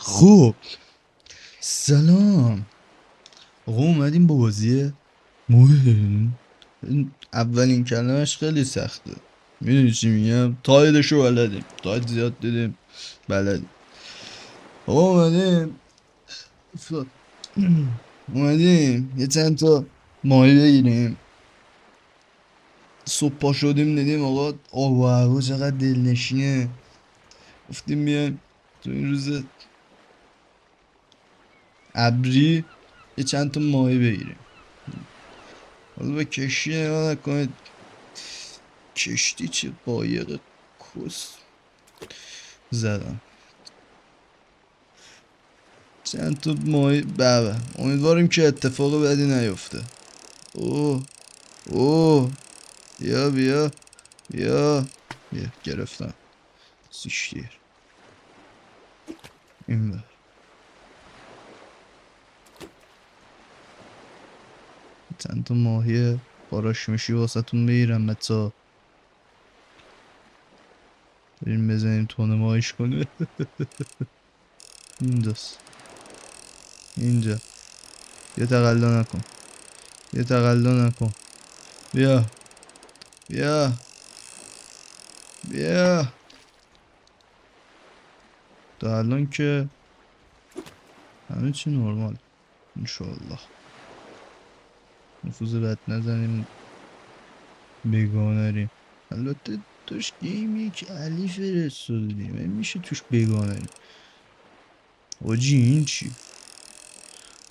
خب سلام آقا، اومدیم با بازی مهم. اولین کلمش خیلی سخته. میدونی چی میگم؟ تایدشو بلدیم، تاید زیاد دیدیم، بلدیم. آقا اومدیم افتاد. اومدیم یه چند تا ماهی بگیریم. صبح پا شدیم دیدیم آقا آب و هوا چقدر دلنشینه. گفتیم بیایم تو این روز ابری یه چند تا ماهی بگیریم. حالا به کشتی نگاه نکنید، کشتی چه قایق کس زدم. چند تا ماهی بابا، امیدواریم که اتفاق بدی نیفته. اوه اوه، بیا بیا بیا بیا، گرفتم سیشتیر. این بر چند تا ماهی قاراش میشی واسه تون بگیرم بچه. بریم بزنیم تونه ماهیش کنه. اینجاست، اینجا. یه تقلا نکن، یه تقلا نکن. بیا بیا بیا. تا الان که همه چی نرمال انشاءالله. نفوذ بد نزنیم، بگانه ریم. البته توش گیمی که علی فرستادیم میشه توش بگانه ریم. واجی این چی؟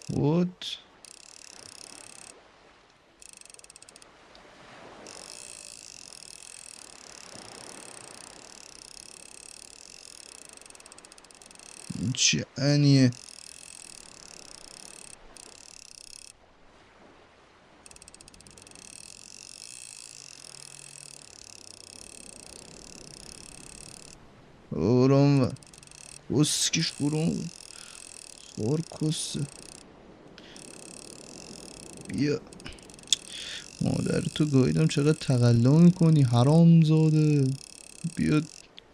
وات؟ این چه انیه؟ برام و کسکش برام خور کسه. بیا مادر تو گاییدم، چقدر تقلا میکنی حرام زاده. بیا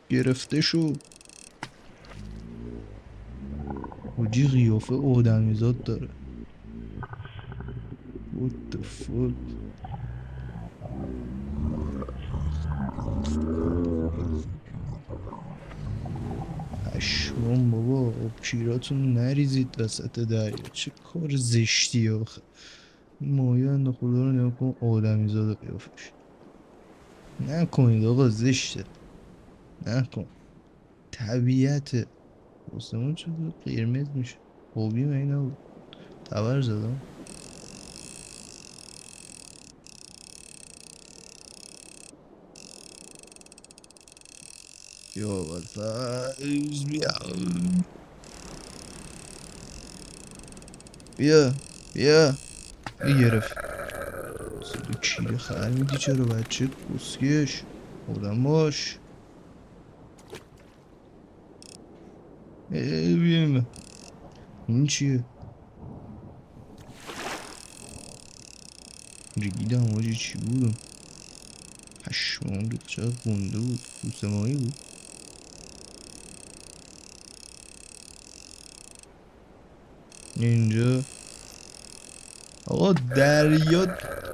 گرفته شو. حاجی قیافه آدمیزاد داره. What the fuck. پشمام بابا، آبکیراتون نریزید وسط دریا، چه کار زشتی آخه. این ماهی بنده خدا رو نگاه کن، آدمی زاده قیافش. نکنید آقا، زشته، نکن. طبیعته. آسمون چطور قرمز میشه؟ خوبی من نبود، تبر زدم. بیا بالفز بیا بیا بیا. گرفت. صدا کیره خر میدی چرا بچه کسکش؟ آدم باش. بیم. این چیه؟ ریدم آجی، چی بودم؟ پشمام ریخت، چقدر گنده بود. کوسه ماهی بود. اینجا آقا دریا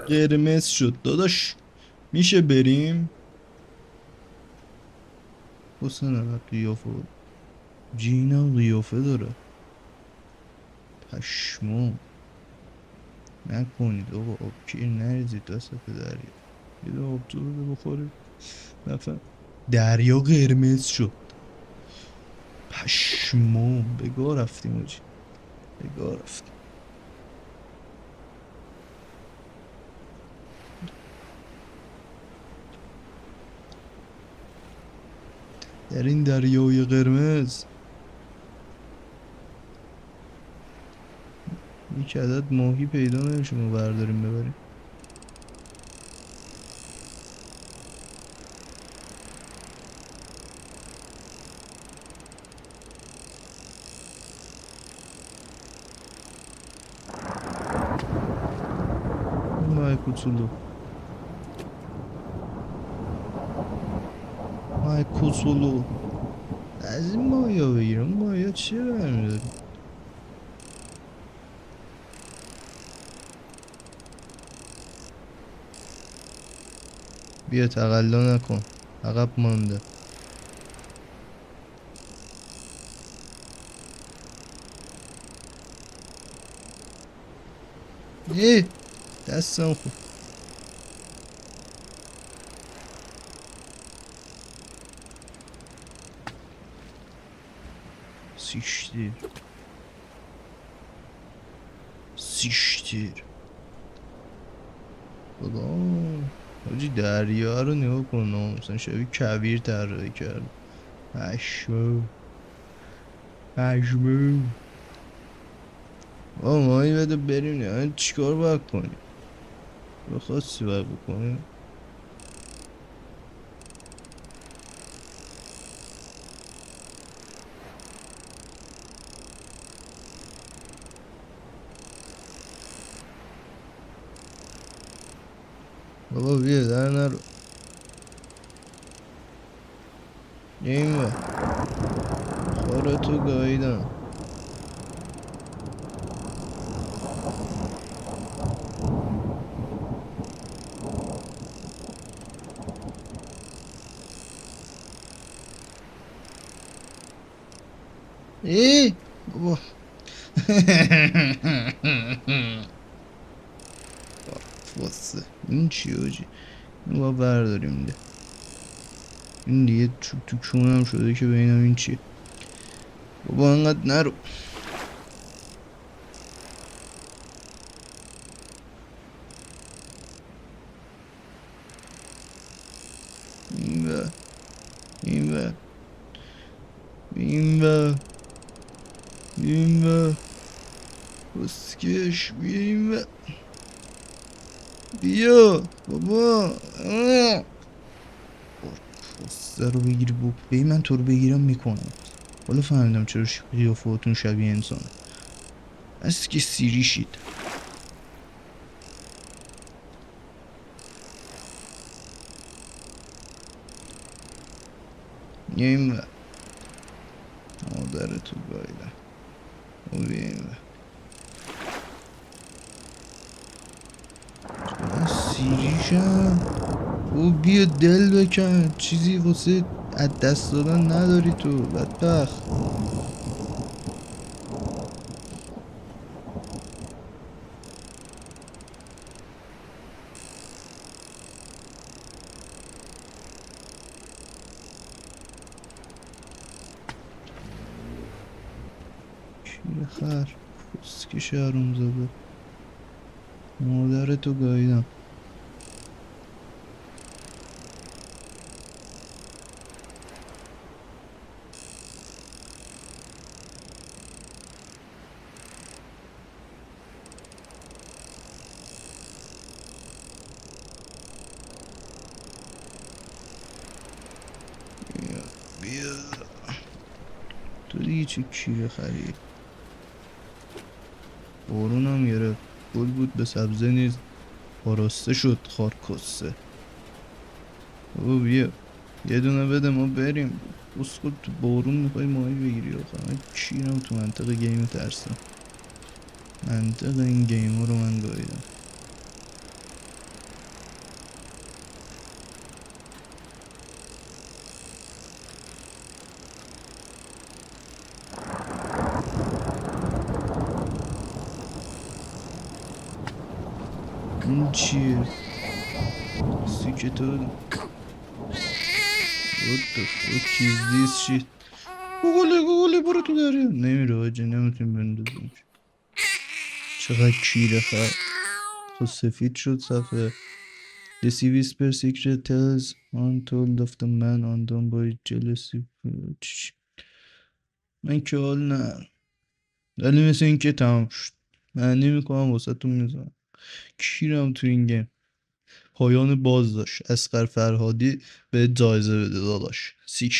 قرمز شد داداش، میشه بریم؟ حسن نقد قیافه جینا قیافه داره. پشمام. نکنید آقا، آبکیر نریزید وسط دریا. یه دو آب تو بده بخوره. نفهم. دریا قرمز شد. پشمام، بگاه رفتیم آجی، بگاه رفتیم. در این دریای قرمز یک عدد ماهی پیدا نمیشه ما برداریم ببریم. مای کوچولو، مای کوچولو. از این مایا بگیرم. مایا چیه برمیداری؟ بیا تقلا نکن، عقب مانده. ای دستم خوب. سیشتیر سیشتیر خدا. حاجی دریا رو نگاه کن، مثلا شبیه کویر طراحی کرد. پشمو پشمو. آه مایی بده بریم نه، چیکار باید کنیم؟ بخواستی باید بکنیم. بابا بیا در نرو. این و خارتو گاییدم. ای بابا. واسه این چی آجی؟ این با برداریم ده. این دیگه تو چونم شده که ببینم این چیه. بابا انقدر نرو. این و این و این و این و بسکش بیا این و بیا بابا. بسته رو بگیری بی من تو رو بگیرم میکنم. حالا فهمیدم چرا قیافه‌تون شبیه انسانه. از که سیری شید. یه این و مادر تو گایدم. و بیا این و چقدر سیریشم. او بیا دل بکن، چیزی واسه از دست دادن نداری تو بدبخت. کیر خر فسکی شهروم زاده. مادر تو گاییدم. بیا بیا. تو دیگه چه کیر خری. بارونم گرفت. گل بود به سبزه نیز آراسته شد خارکسته. بابا بیا یه دونه بده ما بریم. اسکول تو بارون میخوای ماهی بگیری آخه؟ من کیرم تو منطقه گیم ترسم. منطقه این گیم ها رو من گاییدم. این چیه؟ سیکتو. What the fuck is this shit؟ گوگله گوگله برو تو دریا. نمیره آجی، نمیتونیم بندازیم. چقدر کیره خر. خب سفید شد صفحه. The sea whisper secret tales untold of the man undone by jealousy. من که حال نه. ولی مثل این که تمام شد. من نمیکنم واسه تون میزنم. کیرم تو این گیم. پایان باز داشت. اسقر فرهادی به جایزه بده داداش. 60